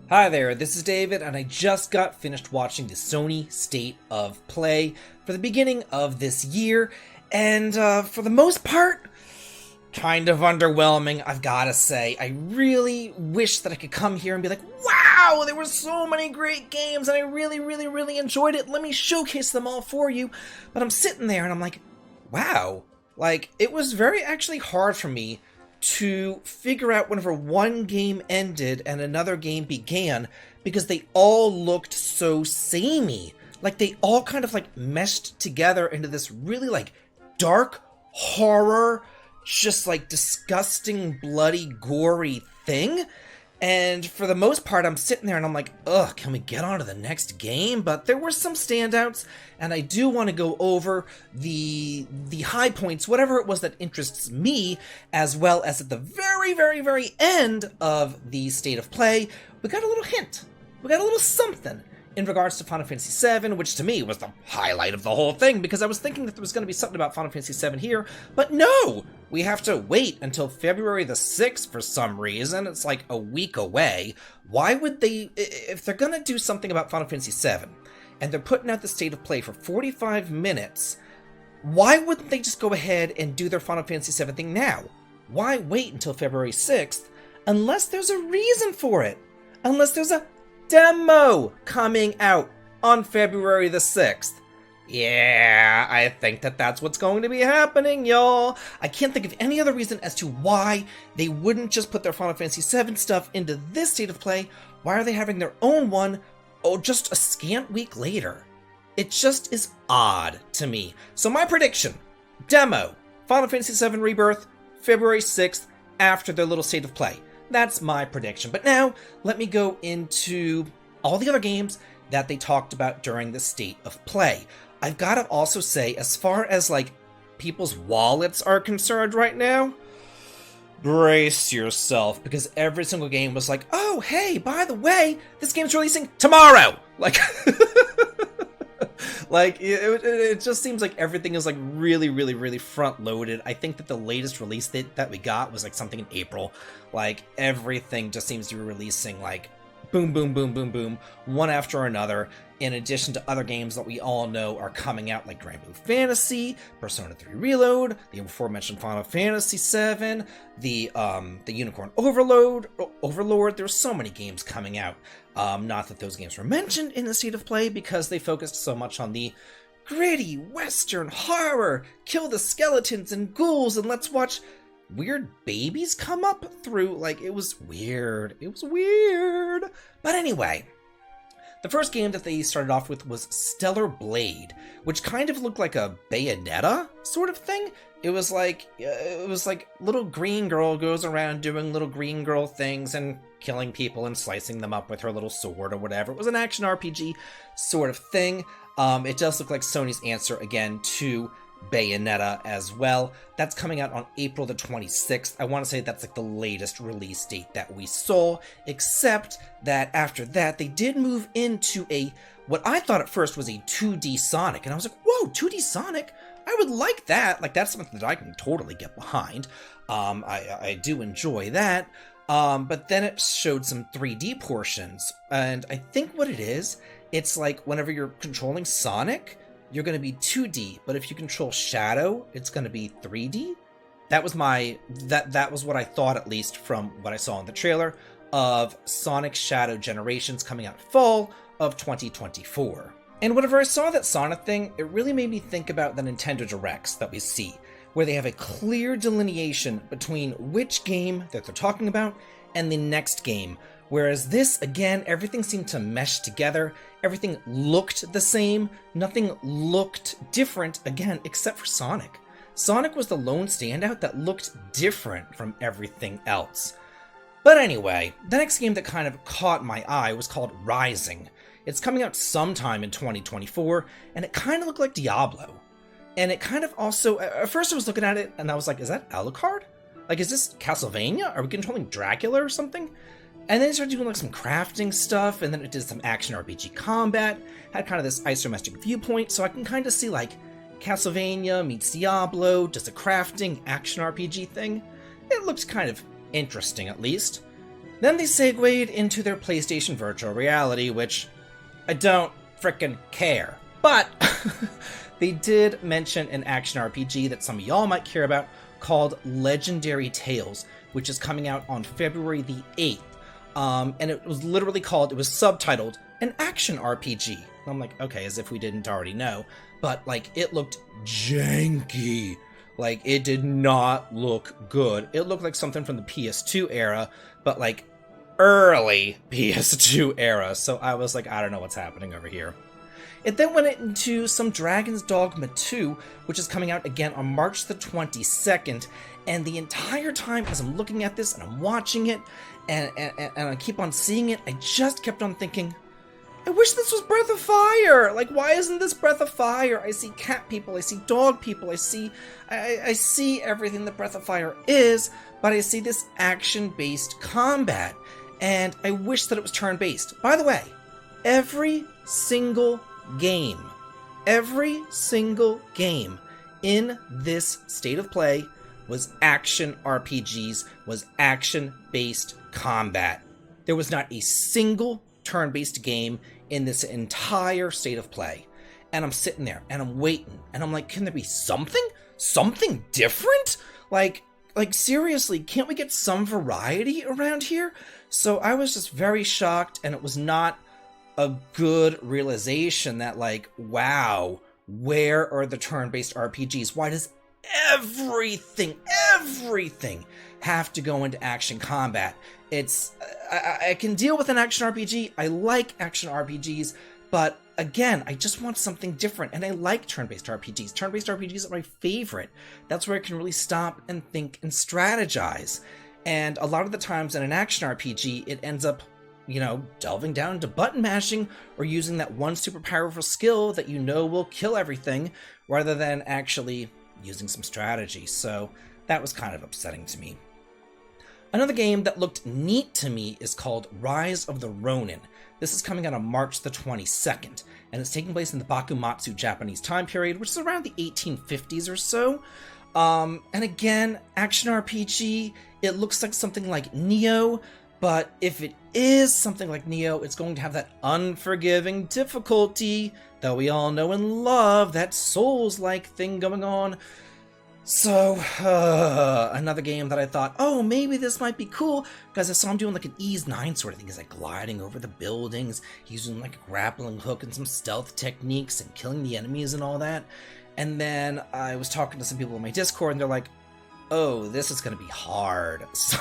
Hi there, this is David, and I just got finished watching the Sony State of Play for the beginning of this year, and for the most part, kind of underwhelming, I've gotta say. I really wish that I could come here and be like, wow, there were so many great games, and I really enjoyed it. Let me showcase them all for you. But I'm sitting there, and I'm like, wow. Like, it was very actually hard for me to figure out whenever one game ended and another game began, because they all looked so samey. Like, they all kind of like meshed together into this really like dark horror, just like disgusting, bloody, gory thing. And for the most part, I'm sitting there and I'm like, ugh, can we get on to the next game? But there were some standouts, and I do want to go over the high points, whatever it was that interests me, as well as at the very end of the State of Play, we got a little hint. We got a little something in regards to Final Fantasy VII, which to me was the highlight of the whole thing, because I was thinking that there was going to be something about Final Fantasy VII here, but no! We have to wait until February the 6th for some reason. It's like a week away. Why would they, if they're going to do something about Final Fantasy VII, and they're putting out the State of Play for 45 minutes, why wouldn't they just go ahead and do their Final Fantasy VII thing now? Why wait until February 6th, unless there's a reason for it? Unless there's a demo coming out on February the 6th. Yeah, I think that that's what's going to be happening, y'all. I can't think of any other reason as to why they wouldn't just put their Final Fantasy VII stuff into this State of Play. Why are they having their own one, just a scant week later? It just is odd to me. So my prediction, demo, Final Fantasy VII Rebirth, February 6th, after their little State of Play. That's my prediction. But now, let me go into all the other games that they talked about during the State of Play. I've got to also say, as far as, like, people's wallets are concerned right now, brace yourself, because every single game was like, oh, hey, by the way, this game's releasing tomorrow! Like, like, it just seems like everything is, like, really front-loaded. I think that the latest release that we got was, like, something in April. Like, everything just seems to be releasing, like, boom, one after another, in addition to other games that we all know are coming out, like Grand Blue Fantasy, Persona 3 Reload, the aforementioned Final Fantasy VII, the Unicorn Overlord. There's so many games coming out. Not that those games were mentioned in the State of Play, because they focused so much on the gritty Western horror, kill the skeletons and ghouls, and let's watch weird babies come up through. Like, it was weird. But anyway, the first game that they started off with was Stellar Blade, which kind of looked like a Bayonetta sort of thing. It was like little green girl goes around doing little green girl things and killing people and slicing them up with her little sword or whatever. It was an action RPG sort of thing. It does look like Sony's answer again to Bayonetta as well. That's coming out on April the 26th. I want to say that's like the latest release date that we saw, except that after that they did move into what I thought at first was a 2D Sonic, and I was like, whoa, 2D Sonic? I would like that. Like, that's something that I can totally get behind. I do enjoy that. But then it showed some 3D portions, and I think what it is, it's like whenever you're controlling Sonic, you're going to be 2D, but if you control Shadow, it's going to be 3D. That was that was what I thought, at least from what I saw in the trailer of Sonic Shadow Generations coming out fall of 2024. And whenever I saw that Sonic thing, it really made me think about the Nintendo Directs that we see, where they have a clear delineation between which game that they're talking about and the next game. Whereas this, again, everything seemed to mesh together. Everything looked the same. Nothing looked different, again, except for Sonic. Sonic was the lone standout that looked different from everything else. But anyway, the next game that kind of caught my eye was called Rising. It's coming out sometime in 2024, and it kind of looked like Diablo. And it kind of also, at first I was looking at it, and I was like, is that Alucard? Like, is this Castlevania? Are we controlling Dracula or something? And then it started doing like some crafting stuff, and then it did some action RPG combat, had kind of this isometric viewpoint, so I can kind of see like Castlevania meets Diablo, just a crafting action RPG thing. It looks kind of interesting, at least. Then they segued into their PlayStation Virtual Reality, which I don't frickin' care. But they did mention an action RPG that some of y'all might care about called Legendary Tales, which is coming out on February the 8th. And it was literally called, it was subtitled, an action RPG. And I'm like, okay, as if we didn't already know. But, like, it looked janky. Like, it did not look good. It looked like something from the PS2 era, but, like, early PS2 era. So I was like, I don't know what's happening over here. It then went into some Dragon's Dogma 2, which is coming out again on March the 22nd, and the entire time as I'm looking at this and I'm watching it, and I keep on seeing it, I just kept on thinking, I wish this was Breath of Fire! Like, why isn't this Breath of Fire? I see cat people, I see dog people, I see everything that Breath of Fire is, but I see this action-based combat, and I wish that it was turn-based. By the way, every single game in this state of play was action RPGs, was action-based combat. There was not a single turn-based game in this entire state of play. And I'm sitting there and I'm waiting and I'm like, can there be something different? Like seriously, can't we get some variety around here? So I was just very shocked, and it was not a good realization that, like, wow, where are the turn-based RPGs? Why does everything have to go into action combat? I can deal with an action RPG. I like action RPGs, but again, I just want something different, and I like turn-based RPGs. Turn-based RPGs are my favorite. That's where I can really stop and think and strategize. And a lot of the times in an action RPG, it ends up, you know, delving down into button mashing or using that one super powerful skill that you know will kill everything, rather than actually using some strategy. So that was kind of upsetting to me. Another game that looked neat to me is called Rise of the Ronin. This is coming out on March the 22nd, and it's taking place in the Bakumatsu Japanese time period, which is around the 1850s or so. And again, action RPG, it looks like something like Nioh, but if it is something like Nioh, it's going to have that unforgiving difficulty that we all know and love, that Souls-like thing going on. So, another game that I thought, oh, maybe this might be cool, because I saw him doing like an Ease 9 sort of thing. He's like gliding over the buildings, using like a grappling hook and some stealth techniques and killing the enemies and all that. And then I was talking to some people in my Discord, and they're like, oh, this is going to be hard. So,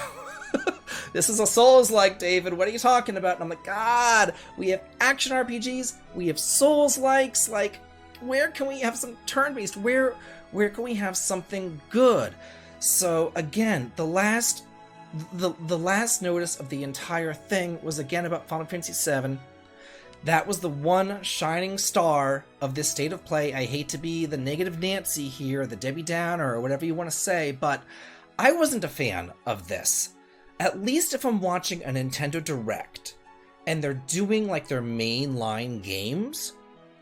this is a Souls-like, David. What are you talking about? And I'm like, God, we have action RPGs, we have Souls-likes. Like, where can we have some turn-based? Where can we have something good? So again, the last notice of the entire thing was again about Final Fantasy VII. That was the one shining star of this state of play. I hate to be the negative Nancy here, the Debbie Downer, or whatever you want to say, but I wasn't a fan of this. At least if I'm watching a Nintendo Direct and they're doing like their mainline games,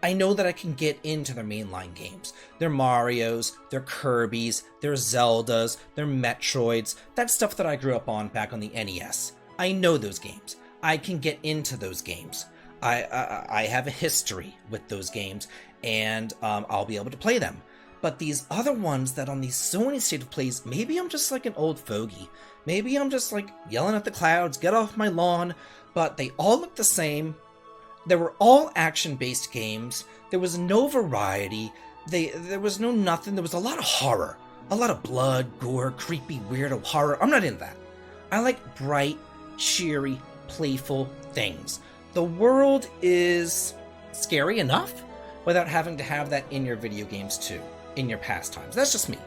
I know that I can get into their mainline games. Their Marios, their Kirbys, their Zeldas, their Metroids, that stuff that I grew up on back on the NES. I know those games. I can get into those games. I have a history with those games, and I'll be able to play them. But these other ones that on these Sony state of plays, maybe I'm just like an old fogey. Maybe I'm just like yelling at the clouds, get off my lawn, but they all look the same. They were all action-based games. There was no variety. There was no nothing. There was a lot of horror. A lot of blood, gore, creepy, weirdo horror. I'm not into that. I like bright, cheery, playful things. The world is scary enough without having to have that in your video games too, in your pastimes. That's just me.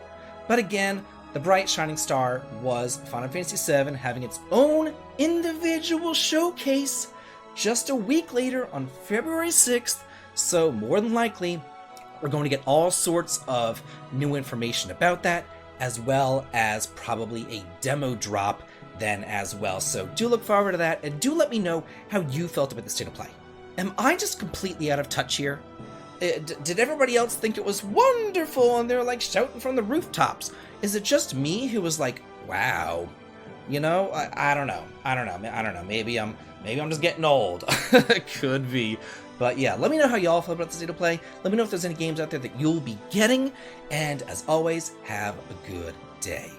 But again, the bright shining star was Final Fantasy VII having its own individual showcase just a week later on February 6th, so more than likely, we're going to get all sorts of new information about that, as well as probably a demo drop then as well. So do look forward to that, and do let me know how you felt about the state of play. Am I just completely out of touch here? Did everybody else think it was wonderful and they're like shouting from the rooftops? Is it just me who was like, wow, You know, I don't know. I don't know. Maybe I'm just getting old. Could be. But yeah, let me know how y'all feel about the state of play. Let me know if there's any games out there that you'll be getting. And as always, have a good day.